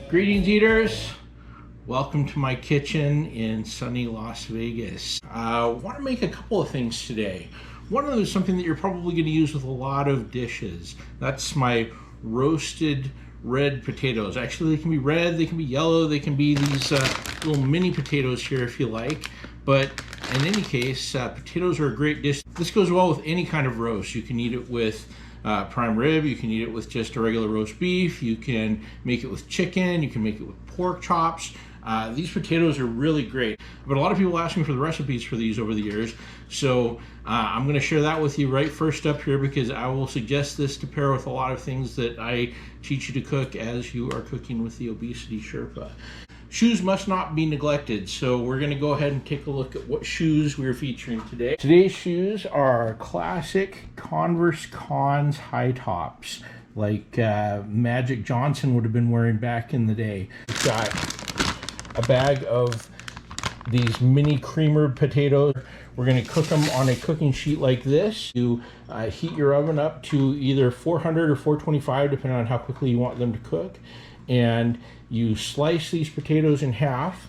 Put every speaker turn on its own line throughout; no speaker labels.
Greetings, eaters. Welcome to my kitchen in sunny Las Vegas. I want to make a couple of things today. One of them is something that you're probably going to use with a lot of dishes. That's my roasted red potatoes. Actually, they can be red, they can be yellow, they can be these little mini potatoes here if you like. But in any case, potatoes are a great dish. This goes well with any kind of roast. You can eat it with prime rib, you can eat it with just a regular roast beef, you can make it with chicken, you can make it with pork chops. These potatoes are really great, but a lot of people ask me for the recipes for these over the years, so I'm going to share that with you right first up here, because I will suggest this to pair with a lot of things that I teach you to cook as you are cooking with the Obesity Sherpa. Shoes must not be neglected, so we're going to go ahead and take a look at what shoes we're featuring today. Today's shoes are classic Converse Cons high tops, like Magic Johnson would have been wearing back in the day. We've got a bag of these mini creamer potatoes. We're going to cook them on a cooking sheet like this. You heat your oven up to either 400 or 425, depending on how quickly you want them to cook. And you slice these potatoes in half,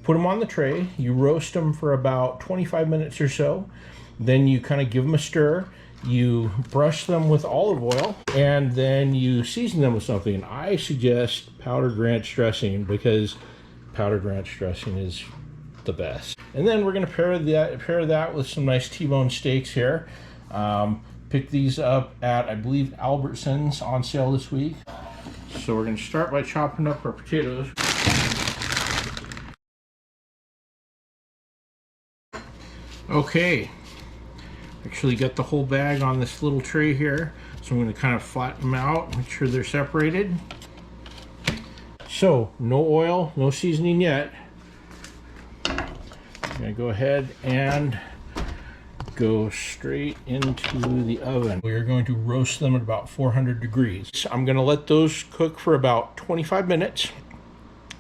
put them on the tray, you roast them for about 25 minutes or so, then you kind of give them a stir, you brush them with olive oil, and then you season them with something. I suggest powdered ranch dressing, because powdered ranch dressing is the best. And then we're going to pair that with some nice T-bone steaks here. Pick these up at, I believe, Albertsons, on sale this week. So we're going to start by chopping up our potatoes. Okay, actually got the whole bag on this little tray here, so I'm going to kind of flatten them out, make sure they're separated. So no oil, no seasoning yet. I'm going to go ahead and go straight into the oven. We are going to roast them at about 400 degrees. So I'm going to let those cook for about 25 minutes,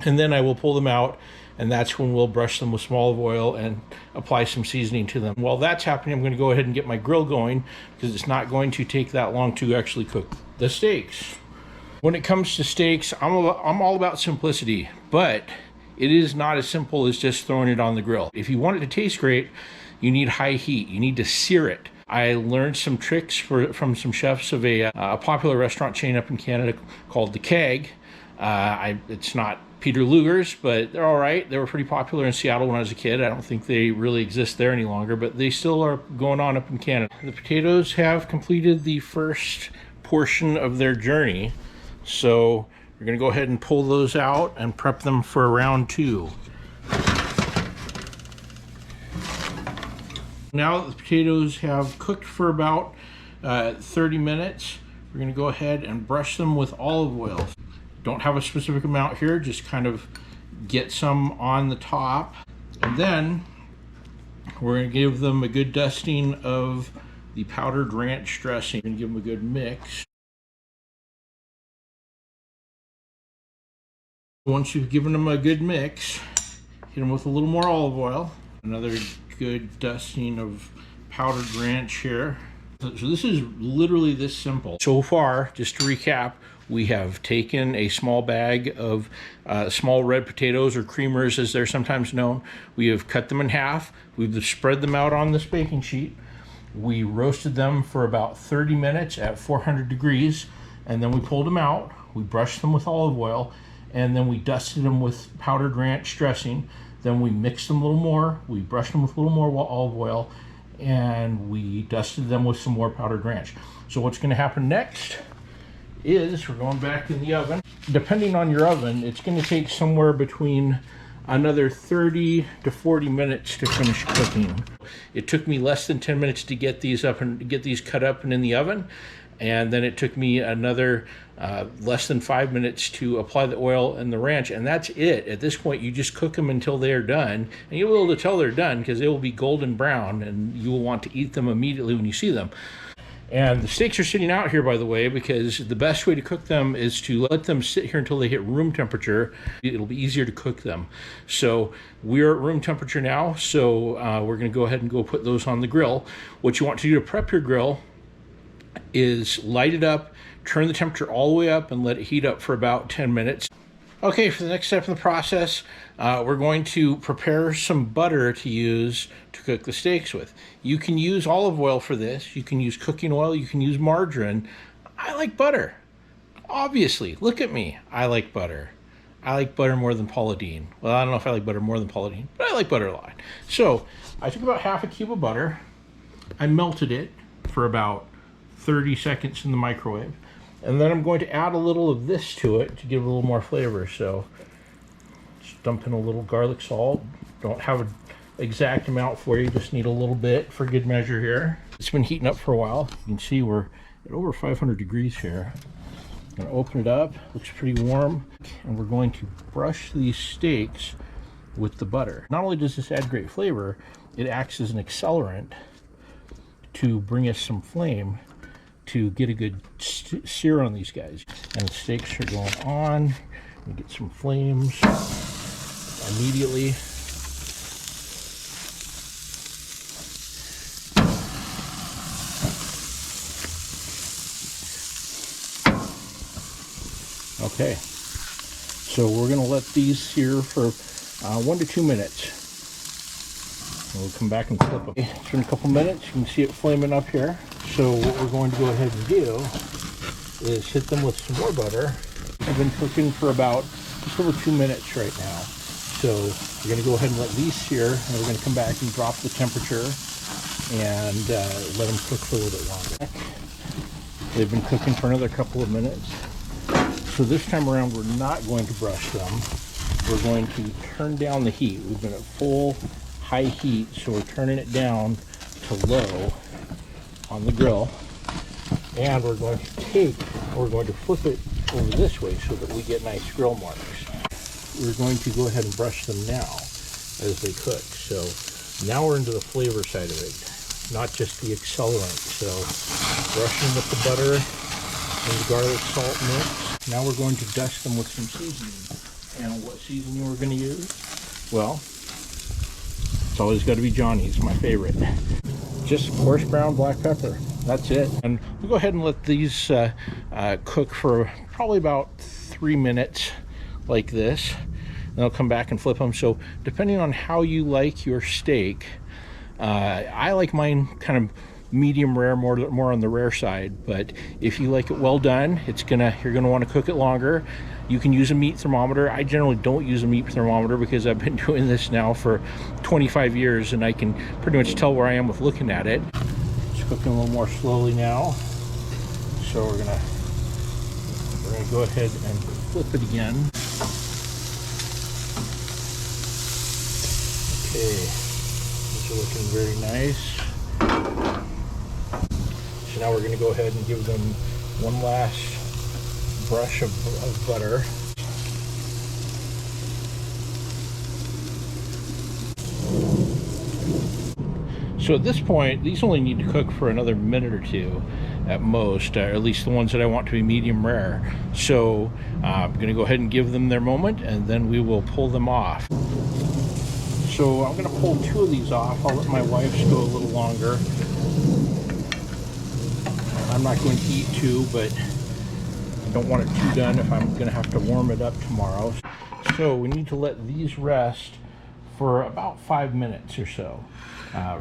and then I will pull them out, and that's when we'll brush them with some olive oil and apply some seasoning to them. While that's happening, I'm going to go ahead and get my grill going, because it's not going to take that long to actually cook the steaks. When it comes to steaks, I'm all about simplicity, but it is not as simple as just throwing it on the grill. If you want it to taste great, you need high heat. You need to sear it. I learned some tricks from some chefs of a popular restaurant chain up in Canada called The Keg. It's not Peter Luger's, but they're all right. They were pretty popular in Seattle when I was a kid. I don't think they really exist there any longer, but they still are going on up in Canada. The potatoes have completed the first portion of their journey, so we're going to go ahead and pull those out and prep them for round two. Now that the potatoes have cooked for about 30 minutes, we're going to go ahead and brush them with olive oil. Don't have a specific amount here, just kind of get some on the top. And then we're going to give them a good dusting of the powdered ranch dressing and give them a good mix. Once you've given them a good mix, hit them with a little more olive oil. Another good dusting of powdered ranch here. So this is literally this simple. So far, just to recap, we have taken a small bag of small red potatoes, or creamers as they're sometimes known. We have cut them in half. We've spread them out on this baking sheet. We roasted them for about 30 minutes at 400 degrees, and then we pulled them out. We brushed them with olive oil, and then we dusted them with powdered ranch dressing. Then we mixed them a little more, we brushed them with a little more olive oil, and we dusted them with some more powdered ranch. So what's going to happen next is we're going back in the oven. Depending on your oven, it's going to take somewhere between another 30 to 40 minutes to finish cooking. It took me less than 10 minutes to get these up and get these cut up and in the oven. And then it took me another less than 5 minutes to apply the oil and the ranch, and that's it. At this point, you just cook them until they are done, and you'll be able to tell they're done because they will be golden brown, and you will want to eat them immediately when you see them. And the steaks are sitting out here, by the way, because the best way to cook them is to let them sit here until they hit room temperature. It'll be easier to cook them. So we're at room temperature now, so we're going to go ahead and go put those on the grill. What you want to do to prep your grill is light it up, turn the temperature all the way up, and let it heat up for about 10 minutes. Okay, for the next step in the process, we're going to prepare some butter to use to cook the steaks with. You can use olive oil for this. You can use cooking oil. You can use margarine. I like butter. Obviously, look at me. I like butter. I like butter more than Paula Deen. Well, I don't know if I like butter more than Paula Deen, but I like butter a lot. So I took about half a cube of butter. I melted it for about 30 seconds in the microwave. And then I'm going to add a little of this to it to give it a little more flavor. So just dump in a little garlic salt. Don't have an exact amount for you, just need a little bit for good measure here. It's been heating up for a while. You can see we're at over 500 degrees here. I'm gonna open it up, looks pretty warm. And we're going to brush these steaks with the butter. Not only does this add great flavor, it acts as an accelerant to bring us some flame to get a good sear on these guys. And the steaks are going on. We get some flames immediately. Okay, so we're gonna let these sear for 1 to 2 minutes. We'll come back and flip them. It's been a couple minutes. You can see it flaming up here. So what we're going to go ahead and do is hit them with some more butter. I've been cooking for about just over 2 minutes right now. So we're going to go ahead and let these sear, and we're going to come back and drop the temperature and let them cook for a little bit longer. They've been cooking for another couple of minutes. So this time around, we're not going to brush them. We're going to turn down the heat. We've been at full high heat, so we're turning it down to low on the grill, and we're going to flip it over this way so that we get nice grill marks. We're going to go ahead and brush them now as they cook. So now we're into the flavor side of it, not just the accelerant. So brushing with the butter and the garlic salt mix. Now we're going to dust them with some seasoning. And what seasoning we're going to use? Well, it's always got to be Johnny's, my favorite. Just coarse ground black pepper. That's it. And we'll go ahead and let these cook for probably about 3 minutes like this. And I'll come back and flip them. So depending on how you like your steak, I like mine kind of medium rare, more on the rare side. But if you like it well done, you're gonna want to cook it longer. You can use a meat thermometer. I generally don't use a meat thermometer because I've been doing this now for 25 years and I can pretty much tell where I am with looking at it. It's cooking a little more slowly now. So we're gonna go ahead and flip it again. Okay, these are looking very nice. So now we're going to go ahead and give them one last brush of butter. So at this point, these only need to cook for another minute or two at most, or at least the ones that I want to be medium rare. So I'm going to go ahead and give them their moment, and then we will pull them off. So I'm going to pull 2 of these off. I'll let my wife's go a little longer. I'm not going to eat 2, but I don't want it too done if I'm going to have to warm it up tomorrow. So we need to let these rest for about 5 minutes or so.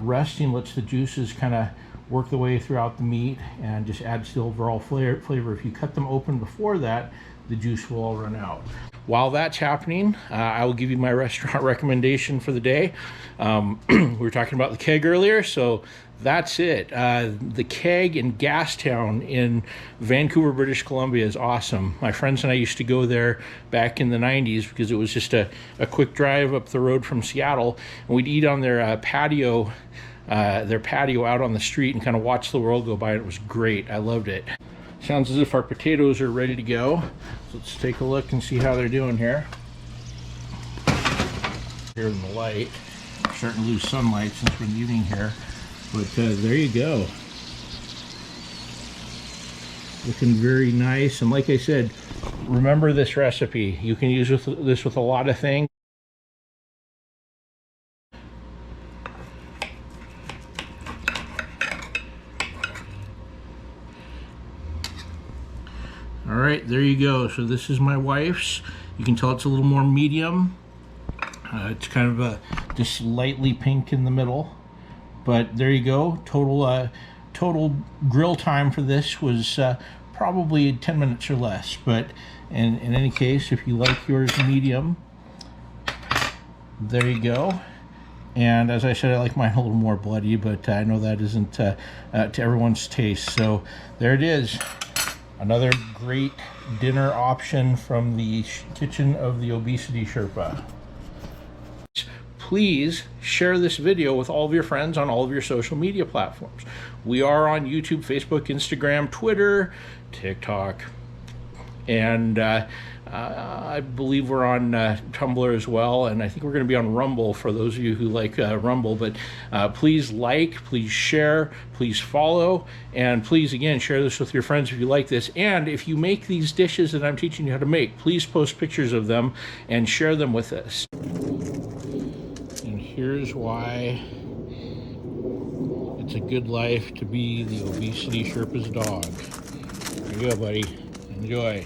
Resting lets the juices kind of work the way throughout the meat and just adds the overall flavor. If you cut them open before that, the juice will all run out. While that's happening, I will give you my restaurant recommendation for the day. We were talking about the Keg earlier, so that's it. The Keg in Gastown in Vancouver, British Columbia is awesome. My friends and I used to go there back in the 90s because it was just a quick drive up the road from Seattle, and we'd eat on their patio out on the street and kind of watch the world go by. It was great. I loved it. Sounds as if our potatoes are ready to go. So let's take a look and see how they're doing here. Here in the light. I'm starting to lose sunlight since we're in the evening here. But there you go. Looking very nice. And like I said, remember this recipe. You can use this with a lot of things. All right, there you go. So this is my wife's. You can tell it's a little more medium. It's kind of just slightly pink in the middle. But there you go. Total grill time for this was probably 10 minutes or less. But in any case, if you like yours medium, there you go. And as I said, I like mine a little more bloody, but I know that isn't to everyone's taste. So there it is. Another great dinner option from the kitchen of the Obesity Sherpa. Please share this video with all of your friends on all of your social media platforms. We are on YouTube, Facebook, Instagram, Twitter, TikTok, and I believe we're on Tumblr as well, and I think we're going to be on Rumble for those of you who like Rumble. But please like, please share, please follow, and please, again, share this with your friends if you like this. And if you make these dishes that I'm teaching you how to make, please post pictures of them and share them with us. And here's why it's a good life to be the Obesity Sherpa's dog. There you go, buddy. Enjoy.